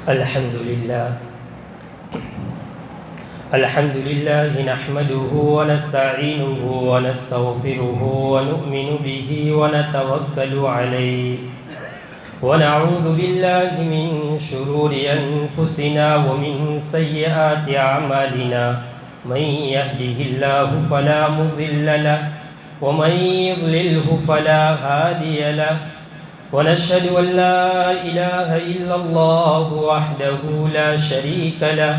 الحمد لله نحمده ونستعينه ونستغفره ونؤمن به ونتوكل عليه ونعوذ بالله من شرور أنفسنا ومن سيئات أعمالنا من يهده الله فلا مضل له ومن يضلله فلا هادي له ونشهد أن لا إله إلا الله وحده لا شريك له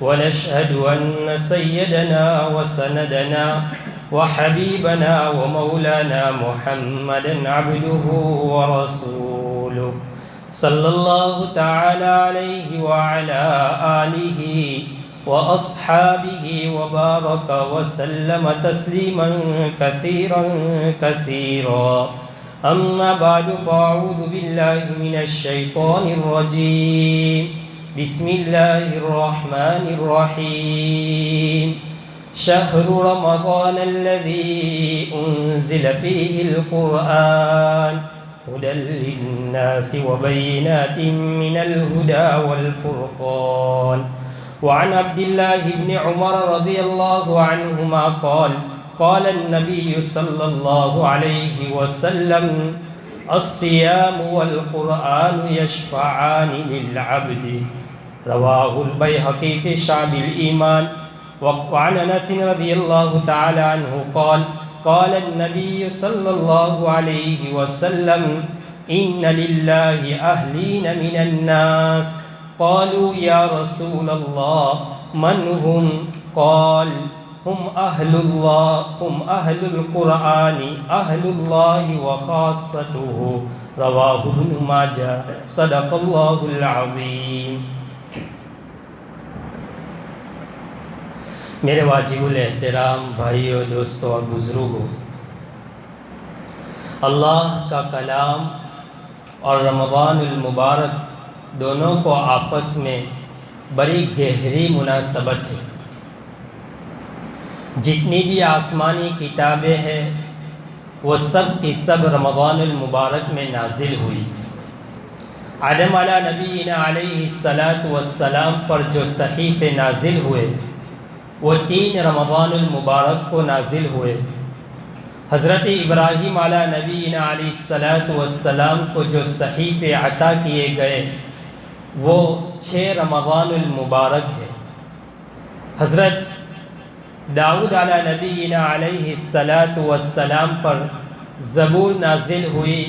ونشهد أن سيدنا وسندنا وحبيبنا ومولانا محمدا عبده ورسوله صلى الله تعالى عليه وعلى آله وأصحابه وبارك وسلم تسليما كثيرا كثيرا. أما بعد فأعوذ بالله من الشيطان الرجيم. بسم الله الرحمن الرحيم. شهر رمضان الذي أنزل فيه القرآن هدى للناس وبينات من الهدى والفرقان. وعن عبد الله بن عمر رضي الله عنهما قال النبي صلى الله عليه وسلم الصيام والقرآن يشفعان للعبد. رواه البيهقي في شعب الإيمان. وعن أنس رضي الله تعالى عنه قال النبي صلى الله عليه وسلم إن لله أهلين من الناس. قالوا يا رسول الله من هم؟ قال هم أهل القرآن أهل الله وخاصته. رواه ابن ماجہ. صدق اللہ العظیم. میرے واجب الاحترام بھائیوں، دوستوں اور بزرگوں، اللہ کا کلام اور رمضان المبارک دونوں کو آپس میں بڑی گہری مناسبت ہے. جتنی بھی آسمانی کتابیں ہیں وہ سب کی سب رمضان المبارک میں نازل ہوئی. آدم علی نبینا علیہ السلام پر جو صحیفے نازل ہوئے وہ 3 رمضان المبارک کو نازل ہوئے. حضرت ابراہیم علی نبینا علیہ السلام کو جو صحیفے عطا کیے گئے وہ 6 رمضان المبارک ہے. حضرت داؤد علی نبینا علیہ السلام پر زبور نازل ہوئی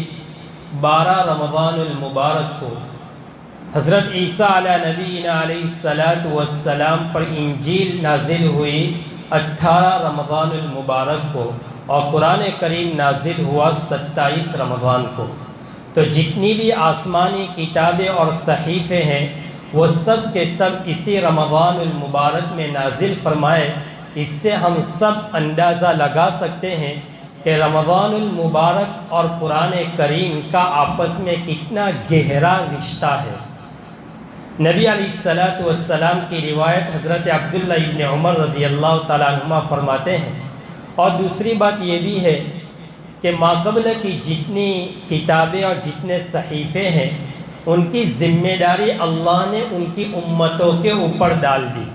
12 رمضان المبارک کو. حضرت عیسیٰ علی نبینا علیہ السلام پر انجیل نازل ہوئی 18 رمضان المبارک کو، اور قرآن کریم نازل ہوا 27 رمضان کو. تو جتنی بھی آسمانی کتابیں اور صحیفے ہیں وہ سب کے سب اسی رمضان المبارک میں نازل فرمائے. اس سے ہم سب اندازہ لگا سکتے ہیں کہ رمضان المبارک اور قرآن کریم کا آپس میں کتنا گہرا رشتہ ہے. نبی علیہ السلام کی روایت حضرت عبداللہ ابن عمر رضی اللہ تعالیٰ عنہما فرماتے ہیں. اور دوسری بات یہ بھی ہے کہ ماقبل کی جتنی کتابیں اور جتنے صحیفے ہیں ان کی ذمہ داری اللہ نے ان کی امتوں کے اوپر ڈال دی.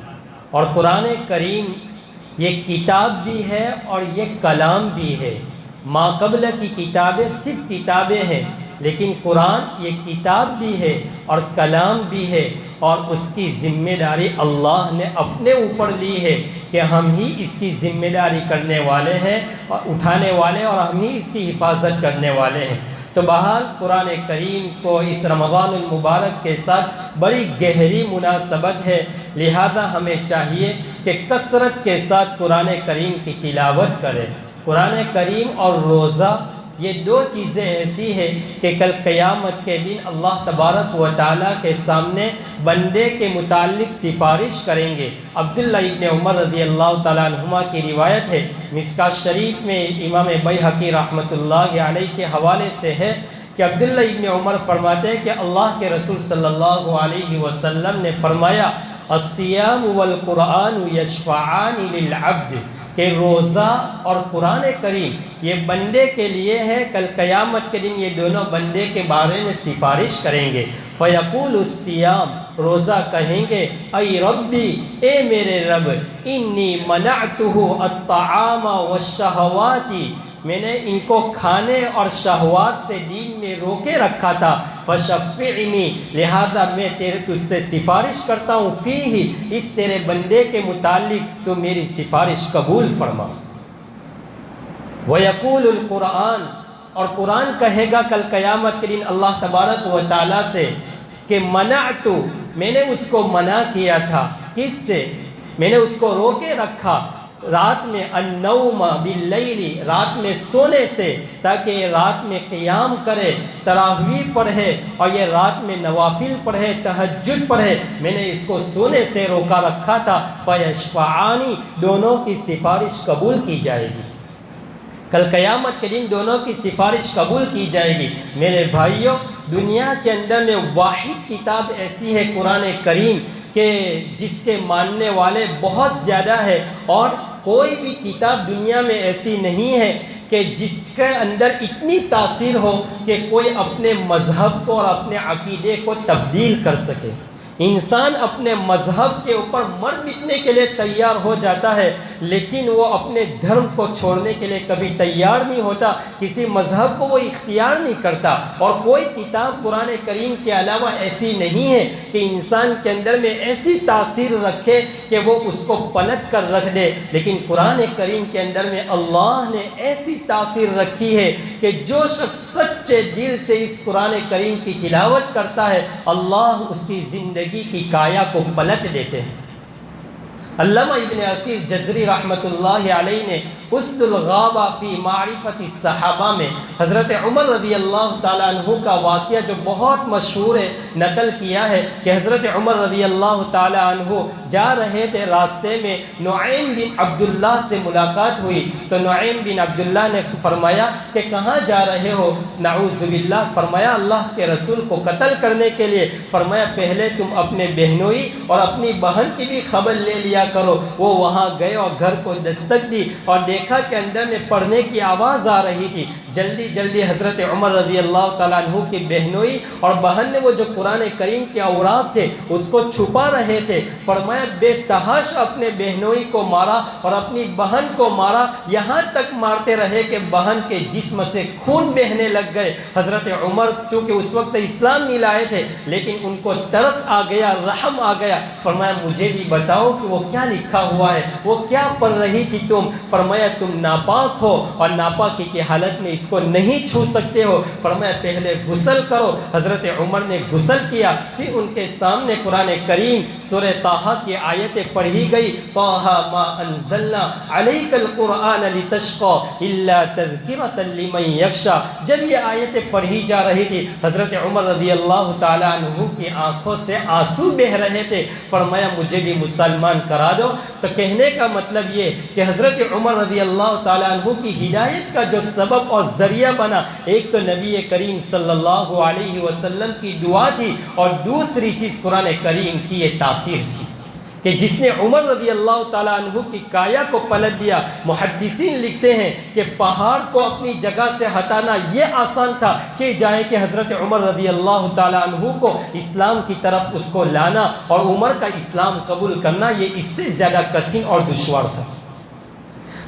اور قرآن کریم یہ کتاب بھی ہے اور یہ کلام بھی ہے. ماقبل کی کتابیں صرف کتابیں ہیں، لیکن قرآن یہ کتاب بھی ہے اور کلام بھی ہے، اور اس کی ذمہ داری اللہ نے اپنے اوپر لی ہے کہ ہم ہی اس کی ذمہ داری کرنے والے ہیں اور اٹھانے والے، اور ہم ہی اس کی حفاظت کرنے والے ہیں. تو بہرحال قرآن کریم کو اس رمضان المبارک کے ساتھ بڑی گہری مناسبت ہے. لہذا ہمیں چاہیے کہ کثرت کے ساتھ قرآن کریم کی تلاوت کریں. قرآن کریم اور روزہ یہ 2 چیزیں ایسی ہیں کہ کل قیامت کے دن اللہ تبارک و تعالیٰ کے سامنے بندے کے متعلق سفارش کریں گے. عبداللہ ابن عمر رضی اللہ تعالیٰ عنہما کی روایت ہے، مشکوٰۃ شریف میں امام بیہقی رحمۃ اللہ علیہ کے حوالے سے ہے کہ عبداللہ ابن عمر فرماتے ہیں کہ اللہ کے رسول صلی اللہ علیہ وسلم نے فرمایا الصیام والقرآن یشفعان للعبد، کہ روزہ اور قرآن کریم یہ بندے کے لیے ہے، کل قیامت کے دن یہ دونوں بندے کے بارے میں سفارش کریں گے. فیقول الصیام، روزہ کہیں گے ای ربی، اے میرے رب، انی منعتہ الطعام والشہوات، میں نے ان کو کھانے اور شہوات سے دین میں روکے رکھا تھا، فشفعنی، لہذا میں تجھ سے سفارش کرتا ہوں، فیہ، اس تیرے بندے کے متعلق تو میری سفارش قبول فرما۔ وَيَقُولُ الْقُرْآنِ، اور قرآن کہے گا کل قیامت کے دن اللہ تبارک و تعالیٰ سے کہ منعتو، میں نے اس کو منع کیا تھا، کس سے؟ میں نے اس کو روکے رکھا رات میں، النوم باللیل، رات میں سونے سے، تاکہ یہ رات میں قیام کرے، تراویح پڑھے، اور یہ رات میں نوافل پڑھے، تہجد پڑھے، میں نے اس کو سونے سے روکا رکھا تھا، فیشفعانی، دونوں کی سفارش قبول کی جائے گی، کل قیامت کے دن دونوں کی سفارش قبول کی جائے گی۔ میرے بھائیوں، دنیا کے اندر میں واحد کتاب ایسی ہے قرآن کریم کہ جس کے ماننے والے بہت زیادہ ہے، اور کوئی بھی کتاب دنیا میں ایسی نہیں ہے کہ جس کے اندر اتنی تاثیر ہو کہ کوئی اپنے مذہب کو اور اپنے عقیدے کو تبدیل کر سکے۔ انسان اپنے مذہب کے اوپر مر مٹنے کے لیے تیار ہو جاتا ہے، لیکن وہ اپنے دھرم کو چھوڑنے کے لیے کبھی تیار نہیں ہوتا، کسی مذہب کو وہ اختیار نہیں کرتا۔ اور کوئی کتاب قرآن کریم کے علاوہ ایسی نہیں ہے کہ انسان کے اندر میں ایسی تاثیر رکھے کہ وہ اس کو پلٹ کر رکھ دے، لیکن قرآن کریم کے اندر میں اللہ نے ایسی تاثیر رکھی ہے کہ جو شخص سچے دل سے اس قرآن کریم کی تلاوت کرتا ہے، اللہ اس کی زندگی کی کایا کو پلٹ دیتے ہیں۔ علامہ ابن اثیر جزری رحمۃ اللہ علیہ نے اسد الغابہ فی معرفت الصحابہ میں حضرت عمر رضی اللہ تعالیٰ عنہ کا واقعہ جو بہت مشہور ہے نقل کیا ہے کہ حضرت عمر رضی اللہ تعالیٰ عنہ جا رہے تھے، راستے میں نعیم بن عبداللہ سے ملاقات ہوئی، تو نعیم بن عبداللہ نے فرمایا کہ کہاں جا رہے ہو؟ نعوذ باللہ، فرمایا اللہ کے رسول کو قتل کرنے کے لیے۔ فرمایا پہلے تم اپنے بہنوئی اور اپنی بہن کی بھی خبر لے لیا کرو۔ وہ وہاں گئے اور گھر کو دستک دی اور دیکھا کہ اندر میں پڑھنے کی آواز آ رہی تھی۔ جلدی جلدی حضرت عمر رضی اللہ تعالیٰ عنہ کی بہنوئی اور بہن نے وہ جو قرآن کریم کے اوراق تھے اس کو چھپا رہے تھے، فرمایا بے تحاشا اپنے بہنوئی کو مارا اور اپنی بہن کو مارا، یہاں تک مارتے رہے کہ بہن کے جسم سے خون بہنے لگ گئے۔ حضرت عمر چونکہ اس وقت اسلام نہیں لائے تھے، لیکن ان کو ترس آ گیا، رحم آ گیا، فرمایا مجھے بھی بتاؤ کہ وہ کیا لکھا ہوا ہے، وہ کیا پڑھ رہی تھی تم؟ فرمایا تم ناپاک ہو اور ناپاکی کی حالت میں اس کو نہیں چھو سکتے ہو، فرمایا پہلے غسل کرو۔ حضرت عمر نے غسل کیا، پھر ان کے سامنے قرآن کریم سورہ طٰہٰ کی آیتیں پڑھی گئی، طٰہٰ ما انزلنا علیک القرآن لتشقى الا تذکرۃ لمن یخشی، جب یہ آیتیں پڑھی جا رہی تھی حضرت عمر رضی اللہ تعالیٰ عنہ کی آنکھوں سے آنسو بہہ رہے تھے، فرمایا مجھے بھی مسلمان کرا دو۔ تو کہنے کا مطلب یہ کہ حضرت عمر رضی اللہ تعالیٰ عنہ کی ہدایت کا جو سبب اور ذریعہ بنا، ایک تو نبی کریم صلی اللہ علیہ وسلم کی دعا تھی، اور دوسری چیز قرآن کریم کی یہ تاثیر تھی کہ جس نے عمر رضی اللہ تعالیٰ عنہ کی کایا کو پلٹ دیا۔ محدثین لکھتے ہیں کہ پہاڑ کو اپنی جگہ سے ہٹانا یہ آسان تھا، چہ جائے کہ حضرت عمر رضی اللہ تعالیٰ عنہ کو اسلام کی طرف اس کو لانا اور عمر کا اسلام قبول کرنا یہ اس سے زیادہ کٹھن اور دشوار تھا۔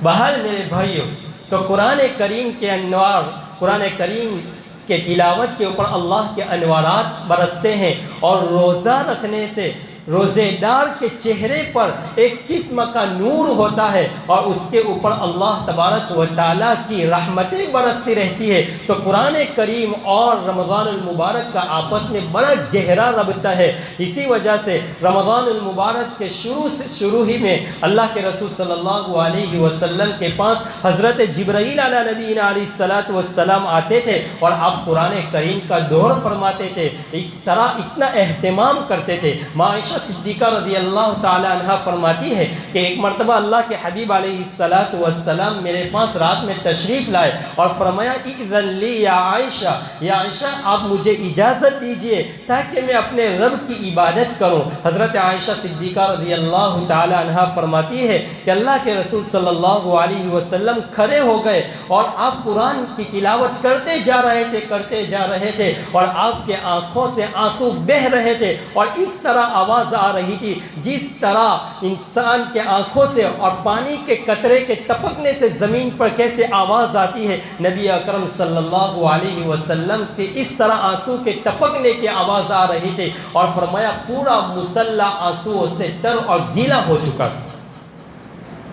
بہرحال میرے بھائیوں، تو قرآن کریم کے انوار، قرآن کریم کے تلاوت کے اوپر اللہ کے انوارات برستے ہیں، اور روزہ رکھنے سے روزے دار کے چہرے پر ایک قسم کا نور ہوتا ہے اور اس کے اوپر اللہ تبارک و تعالیٰ کی رحمتیں برستی رہتی ہے۔ تو قرآن کریم اور رمضان المبارک کا آپس میں بڑا گہرا رابطہ ہے، اسی وجہ سے رمضان المبارک کے شروع ہی میں اللہ کے رسول صلی اللہ علیہ وسلم کے پاس حضرت جبرائیل علیہ نبینا علیہ الصلاۃ والسلام آتے تھے اور آپ قرآن کریم کا دور فرماتے تھے، اس طرح اتنا اہتمام کرتے تھے۔ عائشہ صدیقہ رضی اللہ تعالی عنہ فرماتی ہے کہ ایک مرتبہ اللہ کے حبیب علیہ الصلاۃ والسلام میرے پاس رات میں تشریف لائے اور فرمایا اذن لی یا عائشہ، یا عائشہ آپ مجھے اجازت دیجئے تاکہ میں اپنے رب کی عبادت کروں۔ حضرت عائشہ صدیقہ رضی اللہ تعالی عنہ فرماتی ہے کہ اللہ کے رسول صلی اللہ علیہ وسلم کھڑے ہو گئے اور آپ قرآن کی تلاوت کرتے جا رہے تھے اور آپ کے آنکھوں سے آنسو بہہ رہے تھے، اور اس طرح آواز آ رہی تھی جس طرح انسان کے آنکھوں سے اور پانی کے قطرے کے ٹپکنے سے زمین پر کیسے آواز آتی ہے، نبی اکرم صلی اللہ علیہ وسلم کے اس طرح آنسو کے ٹپکنے کی آواز آ رہی تھی، اور فرمایا پورا مصلی آنسوؤں سے تر اور گیلا ہو چکا تھا۔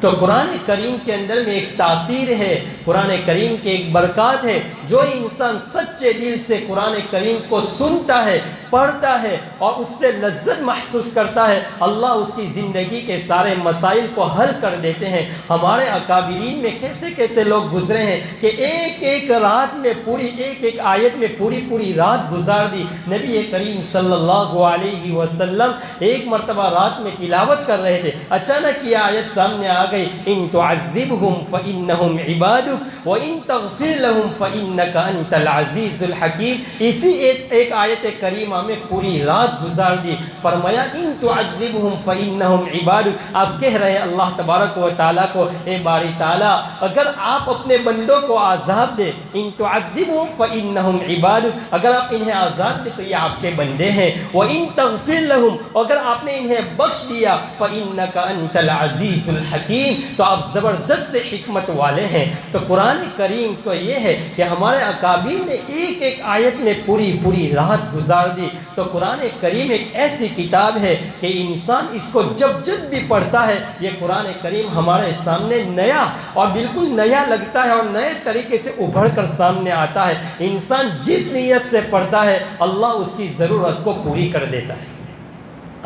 تو قرآن کریم کے اندر میں ایک تاثیر ہے، قرآن کریم کے ایک برکات ہے۔ جو انسان سچے دل سے قرآن کریم کو سنتا ہے، پڑھتا ہے اور اس سے لذت محسوس کرتا ہے، اللہ اس کی زندگی کے سارے مسائل کو حل کر دیتے ہیں۔ ہمارے اکابرین میں کیسے کیسے لوگ گزرے ہیں کہ ایک ایک رات میں ایک ایک آیت میں پوری رات گزار دی۔ نبی کریم صلی اللہ علیہ وسلم ایک مرتبہ رات میں تلاوت کر رہے تھے، اچانک یہ آیت سامنے آ گئی، ان تعذبهم فانہم عبادک وان تغفر لهم فانک انت العزیز الحکیم۔ اسی ایک آیت کریمہ میں پوری رات گزار دی۔ فرمایا ان تعذبهم فانہم عبادک، آپ کہہ رہے ہیں اللہ تبارک و تعالیٰ کو، اے باری تعالیٰ اگر آپ اپنے بندوں کو عذاب دے، ان تعذبهم فانہم عبادک، اگر آپ انہیں عذاب دے تو یہ آپ کے بندے ہیں، وان تغفر لهم، اگر آپ نے انہیں بخش دیا، فانک انت العزیز الحکیم، تو آپ زبردست حکمت والے ہیں۔ تو قرآن کریم کو یہ ہے کہ ہمارے اکابر نے ایک ایک آیت میں پوری رات گزار دی۔ تو قرآن کریم ایک ایسی کتاب ہے کہ انسان اس کو جب بھی پڑھتا ہے، یہ قرآن کریم ہمارے سامنے نیا اور بالکل نیا لگتا ہے اور نئے طریقے سے ابھر کر سامنے آتا ہے۔ انسان جس نیت سے پڑھتا ہے اللہ اس کی ضرورت کو پوری کر دیتا ہے،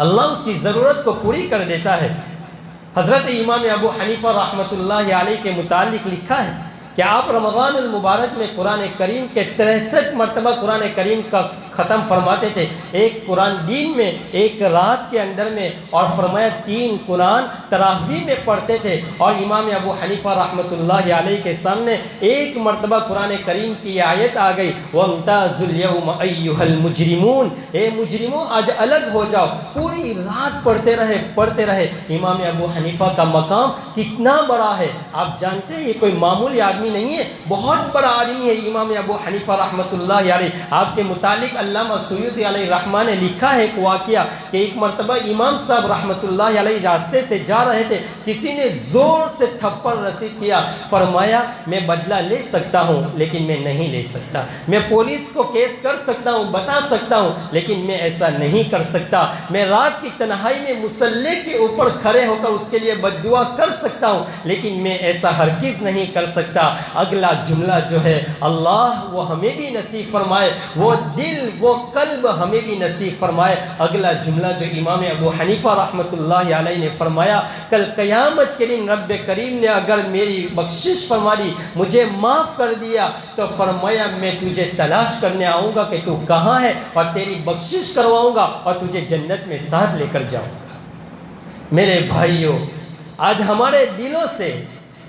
اللہ اس کی ضرورت کو پوری کر دیتا ہے۔ حضرت امام ابو حنیفہ رحمۃ اللہ علیہ کے متعلق لکھا ہے کہ آپ رمضان المبارک میں قرآن کریم کے 63 مرتبہ قرآن کریم کا ختم فرماتے تھے، ایک قرآن دین میں، ایک رات کے اندر میں، اور فرمایا 3 قرآن تراویح میں پڑھتے تھے۔ اور امام ابو حنیفہ رحمۃ اللہ علیہ کے سامنے ایک مرتبہ قرآن کریم کی آیت آ گئی، وَامْتَازُوا الْيَوْمَ أَيُّهَا الْمُجْرِمُونَ، اے مجرموں آج الگ ہو جاؤ۔ پوری رات پڑھتے رہے۔ امام ابو حنیفہ کا مقام کتنا بڑا ہے آپ جانتے ہیں، یہ کوئی معمولی آدمی نہیں ہے، بہت بڑا آدمی ہے امام ابو حنیفہ رحمۃ اللہ علیہ۔ آپ کے متعلق علامہ سیوطی علیہ الرحمہ نے لکھا ہے ایک واقعہ کہ ایک مرتبہ امام صاحب رحمۃ اللہ علیہ راستے سے جا رہے تھے، کسی نے زور سے تھپڑ رسید کیا، فرمایا میں بدلہ لے سکتا ہوں لیکن میں نہیں لے سکتا، میں پولیس کو کیس کر سکتا ہوں، بتا سکتا ہوں، لیکن میں ایسا نہیں کر سکتا۔ میں رات کی تنہائی میں مصلی کے اوپر کھڑے ہو کر اس کے لیے بد دعا کر سکتا ہوں، لیکن میں ایسا ہرگز نہیں کر سکتا۔ اگلا جملہ جو ہے اللہ وہ ہمیں بھی نصیب فرمائے، وہ دل وہ قلب ہمیں بھی نصیب فرمائے۔ اگلا جملہ جو امام ابو حنیفہ رحمۃ اللہ علیہ نے فرمایا، کل قیامت کے دن رب کریم نے اگر میری بخشش فرما دی، مجھے معاف کر دیا، تو فرمایا میں تجھے تلاش کرنے آؤں گا کہ تو کہاں ہے، اور تیری بخشش کرواؤں گا اور تجھے جنت میں ساتھ لے کر جاؤں گا۔ میرے بھائیوں، آج ہمارے دلوں سے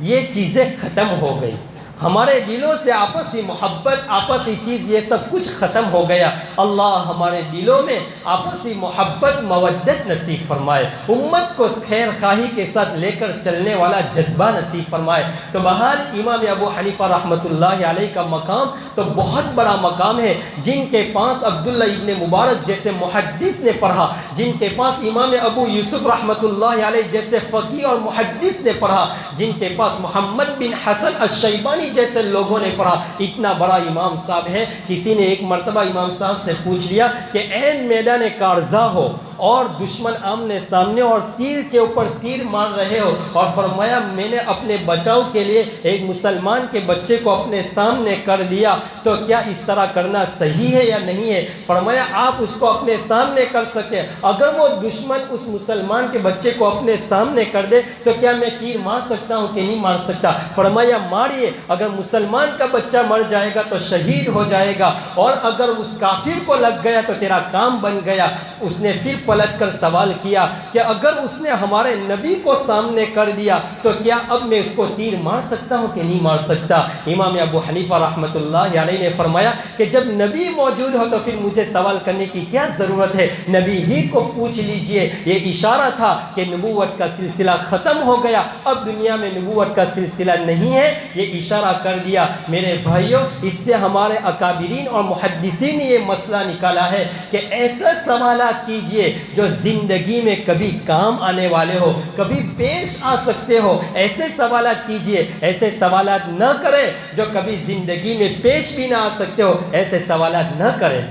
یہ چیزیں ختم ہو گئی، ہمارے دلوں سے آپسی محبت، آپسی چیز یہ سب کچھ ختم ہو گیا۔ اللہ ہمارے دلوں میں آپسی محبت، مودت نصیب فرمائے، امت کو خیر خواہی کے ساتھ لے کر چلنے والا جذبہ نصیب فرمائے۔ تو بہرحال امام ابو حنیفہ رحمۃ اللہ علیہ کا مقام تو بہت بڑا مقام ہے۔ جن کے پاس عبداللہ ابن مبارک جیسے محدث نے پڑھا، جن کے پاس امام ابو یوسف رحمۃ اللہ علیہ جیسے فقیہ اور محدث نے پڑھا، جن کے پاس محمد بن حسن الشیبانی جیسے لوگوں نے پڑھا، اتنا بڑا امام صاحب ہے۔ کسی نے ایک مرتبہ امام صاحب سے پوچھ لیا کہ عین میدان کارزہ ہو اور دشمن آمنے سامنے اور تیر کے اوپر تیر مار رہے ہو، اور فرمایا میں نے اپنے بچاؤ کے لیے ایک مسلمان کے بچے کو اپنے سامنے کر لیا، تو کیا اس طرح کرنا صحیح ہے یا نہیں ہے؟ فرمایا آپ اس کو اپنے سامنے کر سکتے، اگر وہ دشمن اس مسلمان کے بچے کو اپنے سامنے کر دے تو کیا میں تیر مار سکتا ہوں کہ نہیں مار سکتا؟ فرمایا ماریے، اگر مسلمان کا بچہ مر جائے گا تو شہید ہو جائے گا، اور اگر اس کافر کو لگ گیا تو تیرا کام بن گیا۔ اس نے پھر پلٹ کر سوال کیا کہ اگر اس نے ہمارے نبی کو سامنے کر دیا تو کیا اب میں اس کو تیر مار سکتا ہوں کہ نہیں مار سکتا؟ امام ابو حنیفہ رحمۃ اللہ علیہ نے فرمایا کہ جب نبی موجود ہو تو پھر مجھے سوال کرنے کی کیا ضرورت ہے، نبی ہی کو پوچھ لیجئے۔ یہ اشارہ تھا کہ نبوت کا سلسلہ ختم ہو گیا، اب دنیا میں نبوت کا سلسلہ نہیں ہے، یہ اشارہ کر دیا۔ میرے بھائیوں، اس سے ہمارے اکابرین اور محدثین نے یہ مسئلہ نکالا ہے کہ ایسا سوالات کیجئے جو زندگی میں کبھی کام آنے والے ہو، کبھی پیش آ سکتے ہو، ایسے سوالات کیجئے۔ ایسے سوالات نہ کریں جو کبھی زندگی میں پیش بھی نہ آ سکتے ہو، ایسے سوالات نہ کریں۔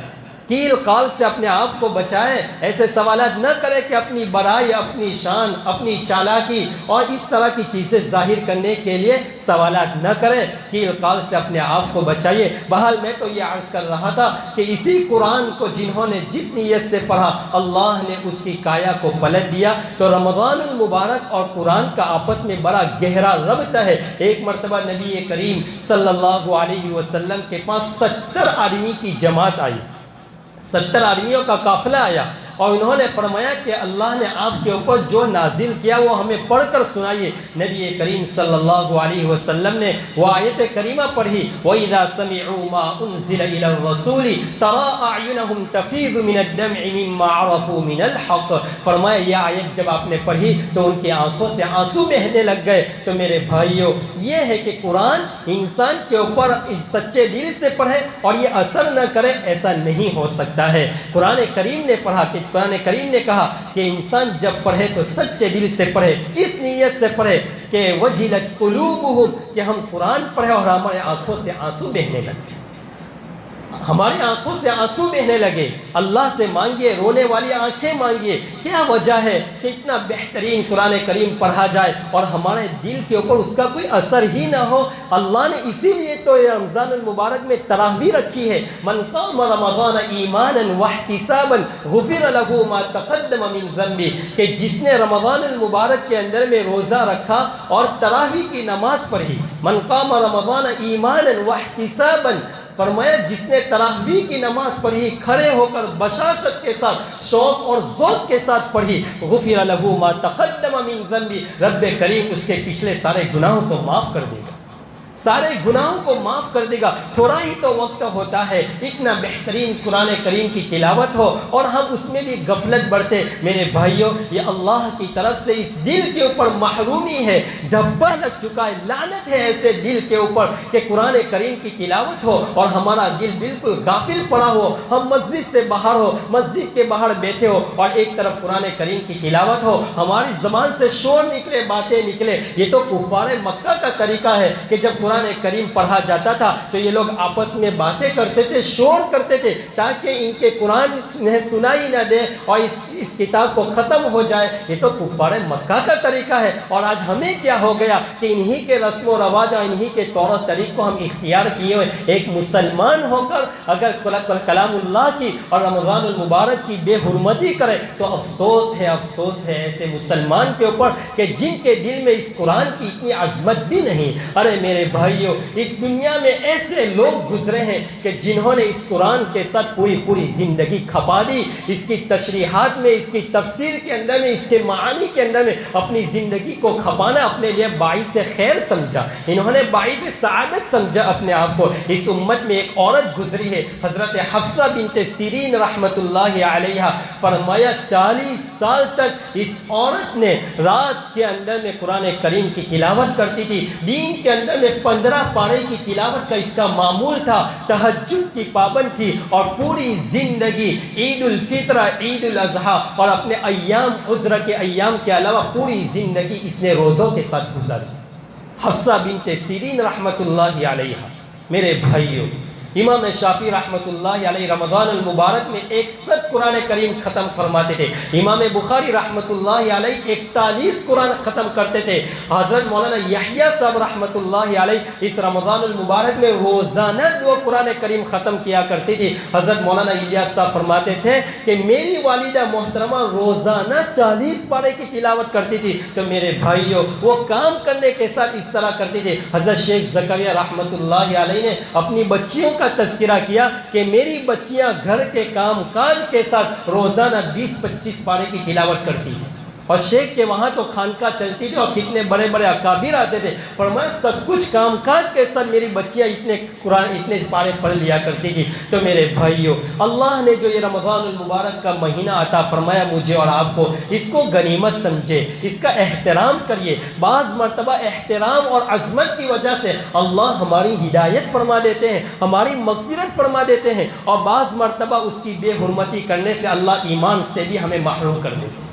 کیل قال سے اپنے آپ کو بچائیں، ایسے سوالات نہ کریں کہ اپنی بڑائی، اپنی شان، اپنی چالاکی اور اس طرح کی چیزیں ظاہر کرنے کے لیے سوالات نہ کریں، کیل قال سے اپنے آپ کو بچائیے۔ بہرحال میں تو یہ عرض کر رہا تھا کہ اسی قرآن کو جنہوں نے جس نیت سے پڑھا، اللہ نے اس کی کایا کو پلٹ دیا۔ تو رمضان المبارک اور قرآن کا آپس میں بڑا گہرا ربط ہے۔ ایک مرتبہ نبی کریم صلی اللہ علیہ وسلم کے پاس 70 آدمی کی جماعت آئی، 70 آدمیوں کا قافلہ آیا، اور انہوں نے فرمایا کہ اللہ نے آپ کے اوپر جو نازل کیا وہ ہمیں پڑھ کر سنائیے۔ نبی کریم صلی اللہ علیہ وسلم نے وہ آیت کریمہ پڑھی، وَإِذَا سَمِعُوا مَا أُنزِلَ إِلَى الرَّسُولِ تَرَىٰ أَعْيُنَهُمْ تَفِيضُ مِنَ الدَّمْعِ مِمَّا عَرَفُوا مِنَ الْحَقِّ۔ فرمایا یہ آیت جب آپ نے پڑھی تو ان کی آنکھوں سے آنسو بہنے لگ گئے۔ تو میرے بھائیوں، یہ ہے کہ قرآن انسان کے اوپر سچے دل سے پڑھے اور یہ اثر نہ کرے، ایسا نہیں ہو سکتا ہے۔ قرآن کریم نے پڑھا کہ قرآن کریم نے کہا کہ انسان جب پڑھے تو سچے دل سے پڑھے، اس نیت سے پڑھے کہ وجلت قلوبہم، کہ ہم قرآن پڑھے اور ہمارے آنکھوں سے آنسو بہنے لگے، ہماری آنکھوں سے آنسو بہنے لگے۔ اللہ سے مانگیے، رونے والی آنکھیں مانگیے۔ کیا وجہ ہے کہ اتنا بہترین قرآن کریم پڑھا جائے اور ہمارے دل کے اوپر اس کا کوئی اثر ہی نہ ہو؟ اللہ نے اسی لیے تو رمضان المبارک میں تراویح رکھی ہے، من قام رمضان ایمانا واحتسابا غفر له ما تقدم من ذنبه، کہ جس نے رمضان المبارک کے اندر میں روزہ رکھا اور تراویح کی نماز پڑھی، من قام رمضان ایمانا واحتسابا، فرمایا جس نے تراویح کی نماز پڑھی کھڑے ہو کر بشاشت کے ساتھ، شوق اور ذوق کے ساتھ پڑھی، غفر له ما تقدم من ذنبی، رب کریم اس کے پچھلے سارے گناہوں کو معاف کر دے گا، سارے گناہوں کو معاف کر دے گا۔ تھوڑا ہی تو وقت ہوتا ہے، اتنا بہترین قرآن کریم کی تلاوت ہو اور ہم اس میں بھی غفلت برتے۔ میرے بھائیوں، یہ اللہ کی طرف سے اس دل کے اوپر محرومی ہے، دھبا لگ چکا ہے، لعنت ہے ایسے دل کے اوپر کہ قرآن کریم کی تلاوت ہو اور ہمارا دل بالکل غافل پڑا ہو، ہم مسجد سے باہر ہو، مسجد کے باہر بیٹھے ہو اور ایک طرف قرآن کریم کی تلاوت ہو، ہماری زبان سے شور نکلے، باتیں نکلے۔ یہ تو کفار مکہ کا طریقہ ہے کہ جب قرآن کریم پڑھا جاتا تھا تو یہ لوگ آپس میں باتیں کرتے تھے، شور کرتے تھے تاکہ ان کے قرآن سنائی نہ دے اور اس کتاب کو ختم ہو جائے۔ یہ تو کفار مکہ کا طریقہ ہے، اور آج ہمیں کیا ہو گیا کہ انہی کے رسم و رواج اور انہی کے طور و طریق کو ہم اختیار کیے ہوئے۔ ایک مسلمان ہو کر اگر کلام اللہ کی اور رمضان المبارک کی بے حرمتی کرے تو افسوس ہے، افسوس ہے ایسے مسلمان کے اوپر کہ جن کے دل میں اس قرآن کی اتنی عظمت بھی نہیں۔ ارے میرے بھائیوں، اس دنیا میں ایسے لوگ گزرے ہیں کہ جنہوں نے اس قرآن کے ساتھ پوری زندگی کھپا دی، اس کی تشریحات میں، اس کی تفسیر کے اندر میں، اس کے معانی کے اندر میں اپنی زندگی کو کھپانا اپنے لیے باعث خیر سمجھا، انہوں نے باعث سعادت سمجھا اپنے آپ کو۔ اس امت میں ایک عورت گزری ہے، حضرت حفصہ بنت سیرین رحمت اللہ علیہ، فرمایا 40 سال تک اس عورت نے رات کے اندر میں قرآن کریم کی تلاوت کرتی تھی، دین کے اندر میں 15 پارے کی تلاوت کا اس کا معمول تھا، تہجد کی پابند تھی، اور پوری زندگی عید الفطر، عید الاضحیٰ اور اپنے ایام عذر کے ایام کے علاوہ پوری زندگی اس نے روزوں کے ساتھ گزاری۔ حفصہ بنت سیرین رحمت اللہ علیہ۔ میرے بھائیوں، امام شافعی رحمت اللہ علیہ رمضان المبارک میں 61 قرآن کریم ختم فرماتے تھے، امام بخاری رحمت اللہ علیہ 41 قرآن ختم کرتے تھے، حضرت مولانا یحییٰ صاحب رحمت اللہ علیہ اس رمضان المبارک میں روزانہ 2 قرآن کریم ختم کیا کرتی تھی۔ حضرت مولانا الیاس صاحب فرماتے تھے کہ میری والدہ محترمہ روزانہ 40 پارے کی تلاوت کرتی تھی۔ تو میرے بھائیوں، وہ کام کرنے کے ساتھ اس طرح کرتی تھی۔ حضرت شیخ زکریا رحمت اللہ علیہ نے اپنی بچیوں کا تذکرہ کیا کہ میری بچیاں گھر کے کام کاج کے ساتھ روزانہ 20-25 پارے کی تلاوت کرتی ہیں، اور شیخ کے وہاں تو خانقاہ چلتی تھی اور کتنے بڑے بڑے اکابر آتے تھے، فرمایا سب کچھ کام کاج کے ساتھ میری بچیاں اتنے پارے پڑھ لیا کرتی تھی۔ تو میرے بھائیوں، اللہ نے جو یہ رمضان المبارک کا مہینہ عطا فرمایا مجھے اور آپ کو، اس کو غنیمت سمجھے، اس کا احترام کریے۔ بعض مرتبہ احترام اور عظمت کی وجہ سے اللہ ہماری ہدایت فرما دیتے ہیں، ہماری مغفرت فرما دیتے ہیں، اور بعض مرتبہ اس کی بے حرمتی کرنے سے اللہ ایمان سے بھی ہمیں محروم کر دیتے ہیں،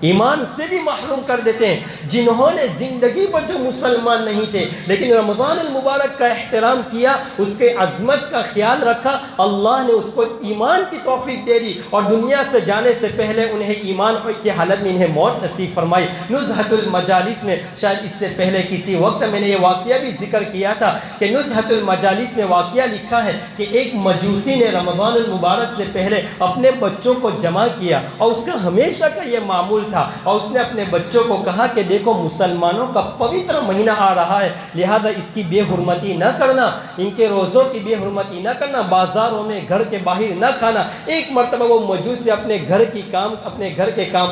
ایمان سے بھی محروم کر دیتے ہیں۔ جنہوں نے زندگی پر جو مسلمان نہیں تھے لیکن رمضان المبارک کا احترام کیا، اس کے عظمت کا خیال رکھا، اللہ نے اس کو ایمان کی توفیق دے دی، اور دنیا سے جانے سے پہلے انہیں ایمان کی حالت میں انہیں موت نصیب فرمائی۔ نزہۃ المجالس میں، شاید اس سے پہلے کسی وقت میں نے یہ واقعہ بھی ذکر کیا تھا کہ نزہۃ المجالس میں واقعہ لکھا ہے کہ ایک مجوسی نے رمضان المبارک سے پہلے اپنے بچوں کو جمع کیا، اور اس کا ہمیشہ کا یہ معمول تھا، اور اس نے اپنے بچوں کو کہا کہ دیکھو مسلمانوں کا پوتر مہینہ آ رہا ہے، لہذا اس کی بے حرمتی نہ کرنا، ان کے روزوں کی بے حرمتی نہ کرنا، بازاروں میں گھر کے باہر نہ کھانا۔ ایک مرتبہ وہ مجوسی اپنے گھر کے کام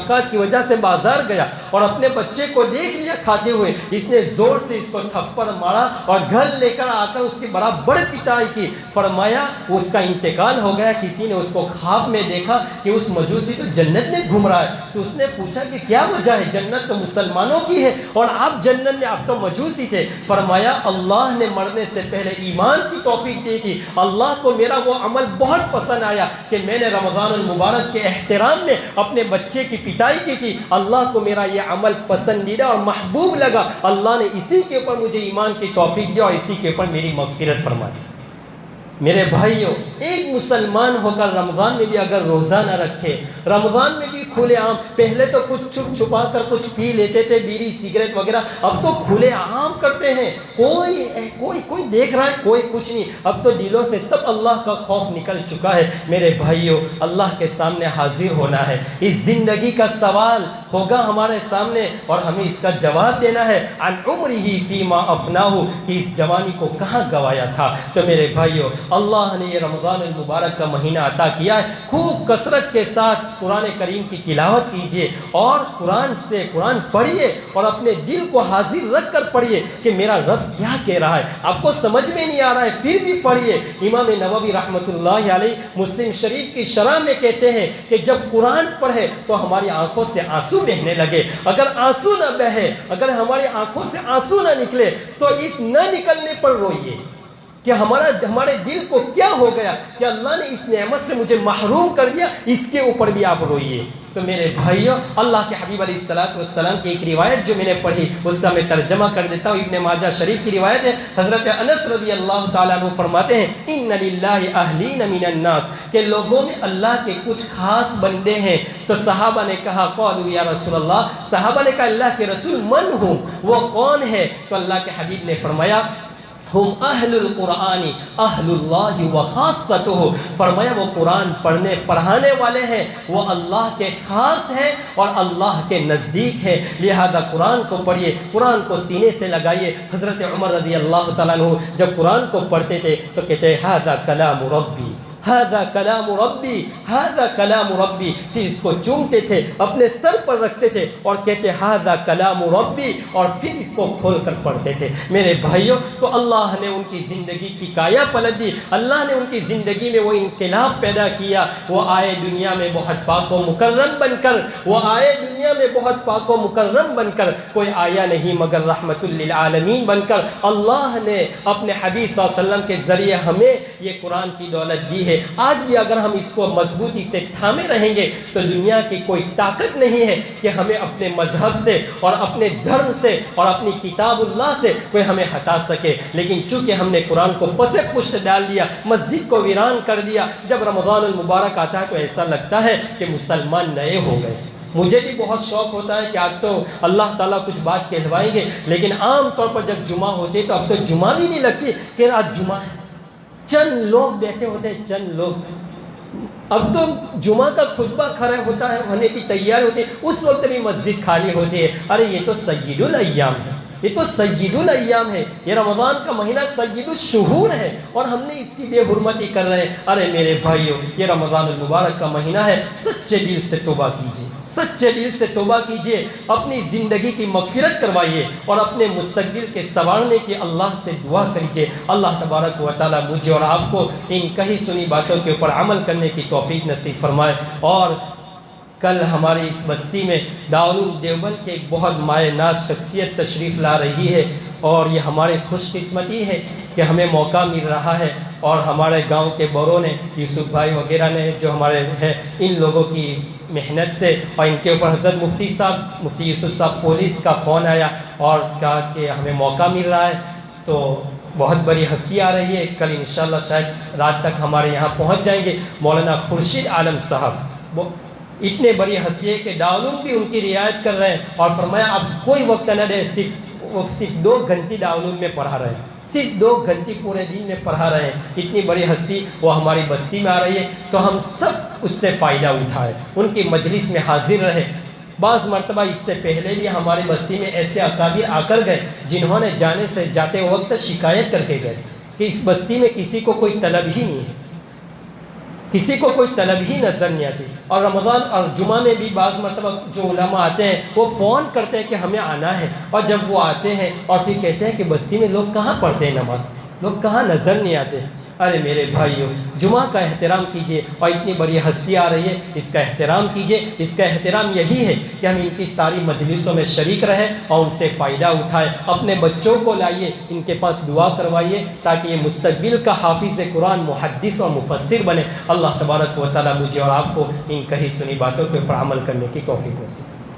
کاج کی وجہ سے بازار گیا اور اپنے بچے کو دیکھ لیا کھاتے ہوئے، اس نے زور سے اس کو تھپڑ مارا اور گھر لے کر آ کر اس کی برابر پٹائی کی۔ فرمایا اس کا انتقال ہو گیا، کسی نے اس کو خواب میں دیکھا کہ اس مجوسی تو جنت میں گھوم رہا ہے، تو اس نے پوچھا کہ کیا وجہ ہے، جنت تو مسلمانوں کی ہے اور آپ جنت میں، آپ تو مجوسی تھے۔ فرمایا اللہ نے مرنے سے پہلے ایمان کی توفیق دی تھی، اللہ کو میرا وہ عمل بہت پسند آیا کہ میں نے رمضان المبارک کے احترام میں اپنے بچے کی پٹائی کی تھی، اللہ کو میرا یہ عمل پسندیدہ اور محبوب لگا، اللہ نے اسی کے اوپر مجھے ایمان کی توفیق دی اور اسی کے اوپر میری مغفرت فرما دی۔ میرے بھائیوں، ایک مسلمان ہو کر رمضان میں بھی اگر روزہ نہ رکھے، رمضان میں بھی کھلے عام، پہلے تو کچھ چھپ چھپا کر کچھ پی لیتے تھے، بیڑی سگریٹ وغیرہ، اب تو کھلے عام کرتے ہیں، کوئی دیکھ رہا ہے، کوئی کچھ نہیں، اب تو دلوں سے سب اللہ کا خوف نکل چکا ہے۔ میرے بھائیوں، اللہ کے سامنے حاضر ہونا ہے، اس زندگی کا سوال ہوگا ہمارے سامنے اور ہمیں اس کا جواب دینا ہے، عن عمرہ فیما افناہ، کہ اس جوانی کو کہاں گوایا تھا۔ تو میرے بھائیوں، اللہ نے یہ رمضان المبارک کا مہینہ عطا کیا ہے، خوب کثرت کے ساتھ قرآن کریم کی تلاوت کیجئے اور قرآن پڑھیے اور اپنے دل کو حاضر رکھ کر پڑھیے کہ میرا رب کیا کہہ رہا ہے، آپ کو سمجھ میں نہیں آ رہا ہے پھر بھی پڑھیے۔ امام نووی رحمۃ اللہ علیہ مسلم شریف کی شرح میں کہتے ہیں کہ جب قرآن پڑھے تو ہماری آنکھوں سے آنسو بہنے لگے، اگر آنسو نہ بہے، اگر ہماری آنکھوں سے آنسو نہ نکلے تو اس نہ نکلنے پر روئیے کہ ہمارے دل کو کیا ہو گیا کہ اللہ نے اس نعمت سے مجھے محروم کر دیا، اس کے اوپر بھی آپ روئیے۔ تو میرے بھائیوں، اللہ کے حبیب علیہ السلام کی ایک روایت جو میں نے پڑھی اس کا میں ترجمہ کر دیتا ہوں، ابن ماجہ شریف کی روایت ہے، حضرت انس رضی اللہ تعالیٰ عنہ فرماتے ہیں، ان للہ اہلین من الناس، کہ لوگوں میں اللہ کے کچھ خاص بندے ہیں۔ تو صحابہ نے کہا، قالوا یا رسول اللہ، صحابہ نے کہا اللہ کے رسول من ہوں، وہ کون ہے؟ تو اللہ کے حبیب نے فرمایا، ہم اہل القرآن اہل اللہ و خاصتہ، فرمایا وہ قرآن پڑھانے والے ہیں، وہ اللہ کے خاص ہیں اور اللہ کے نزدیک ہے، لہذا قرآن کو پڑھیے، قرآن کو سینے سے لگائیے۔ حضرت عمر رضی اللہ تعالیٰ عنہ جب قرآن کو پڑھتے تھے تو کہتے ہیں ھذا کلام ربی، ھذا کلام ربی، ھذا کلام ربی، پھر اس کو چومتے تھے، اپنے سر پر رکھتے تھے اور کہتے ھذا کلام ربی، اور پھر اس کو کھول کر پڑھتے تھے۔ میرے بھائیوں، تو اللہ نے ان کی زندگی کی کایا پلٹ دی، اللہ نے ان کی زندگی میں وہ انقلاب پیدا کیا، وہ آئے دنیا میں بہت پاک و مکرم بن کر، وہ آئے دنیا میں بہت پاک و مکرم بن کر، کوئی آیا نہیں مگر رحمت للعالمین بن کر۔ اللہ نے اپنے حبیب صلی اللہ علیہ وسلم کے ذریعے ہمیں یہ قرآن کی دولت دی ہے۔ آج بھی اگر ہم اس کو مضبوطی سے تھامے رہیں گے تو دنیا کی کوئی طاقت نہیں ہے کہ ہمیں اپنے مذہب سے اور اپنے دھرم سے اور اپنی کتاب اللہ سے کوئی ہمیں ہٹا سکے، لیکن چونکہ ہم نے قرآن کو پس پشت ڈال دیا، مسجد کو ویران کر دیا، جب رمضان المبارک آتا ہے تو ایسا لگتا ہے کہ مسلمان نئے ہو گئے۔ مجھے بھی بہت شوق ہوتا ہے کہ آج تو اللہ تعالیٰ کچھ بات کہلوائیں گے، لیکن عام طور پر جب جمعہ ہوتی ہے تو اب تو جمعہ بھی نہیں لگتی کہ آج جمعہ ہے، چند لوگ بیٹھے ہوتے ہیں، چند لوگ، اب تو جمعہ کا خطبہ کھڑا ہوتا ہے، ہونے کی تیاری ہوتی ہے، اس وقت بھی مسجد خالی ہوتی ہے۔ ارے یہ تو سید الایام ہے، یہ تو سید الایام ہے، یہ رمضان کا مہینہ سید الشہور ہے، اور ہم نے اس کی بے حرمتی کر رہے ہیں۔ ارے میرے بھائیو، یہ رمضان المبارک کا مہینہ ہے، سچے دل سے توبہ کیجیے، سچے دل سے توبہ کیجیے، اپنی زندگی کی مغفرت کروائیے اور اپنے مستقبل کے سنوارنے کی اللہ سے دعا کریجیے۔ اللہ تبارک و تعالی مجھے اور آپ کو ان کہی سنی باتوں کے اوپر عمل کرنے کی توفیق نصیب فرمائے۔ اور کل ہماری اس بستی میں دارالعلوم دیوبند کے ایک بہت مایہ ناز شخصیت تشریف لا رہی ہے، اور یہ ہماری خوش قسمتی ہے کہ ہمیں موقع مل رہا ہے، اور ہمارے گاؤں کے بڑوں نے، یوسف بھائی وغیرہ نے جو ہمارے ہیں، ان لوگوں کی محنت سے، اور ان کے اوپر حضرت مفتی یوسف صاحب پولیس کا فون آیا اور کہا کہ ہمیں موقع مل رہا ہے، تو بہت بڑی ہستی آ رہی ہے، کل انشاءاللہ شاید رات تک ہمارے یہاں پہنچ جائیں گے، مولانا خورشید عالم صاحب۔ وہ اتنے بڑی ہستی ہے کہ دارالعلوم بھی ان کی رعایت کر رہے ہیں، اور فرمایا اب کوئی وقت نہ دے، صرف 2 گھنٹے دارالعلوم میں پڑھا رہے ہیں، صرف 2 گھنٹے پورے دن میں پڑھا رہے ہیں۔ اتنی بڑی ہستی وہ ہماری بستی میں آ رہی ہے، تو ہم سب اس سے فائدہ اٹھائے، ان کی مجلس میں حاضر رہے۔ بعض مرتبہ اس سے پہلے بھی ہماری بستی میں ایسے اکابر آ کر گئے جنہوں نے جانے سے جاتے وقت شکایت کر کے گئے کہ اس بستی میں کسی کو کوئی طلب ہی نہیں ہے، کسی کو کوئی طلب ہی نظر نہیں آتی۔ اور رمضان اور جمعہ میں بھی بعض مرتبہ جو علماء آتے ہیں وہ فون کرتے ہیں کہ ہمیں آنا ہے، اور جب وہ آتے ہیں اور پھر کہتے ہیں کہ بستی میں لوگ کہاں پڑھتے ہیں نماز، لوگ کہاں نظر نہیں آتے۔ ارے میرے بھائیو، جمعہ کا احترام کیجئے، اور اتنی بڑی ہستی آ رہی ہے، اس کا احترام کیجئے۔ اس کا احترام یہی ہے کہ ہم ان کی ساری مجلسوں میں شریک رہیں اور ان سے فائدہ اٹھائیں۔ اپنے بچوں کو لائیے، ان کے پاس دعا کروائیے تاکہ یہ مستقبل کا حافظ قرآن، محدث اور مفسر بنے۔ اللہ تبارک و تعالی مجھے اور آپ کو ان کہی سنی باتوں کے اوپر عمل کرنے کی توفیق نصیب۔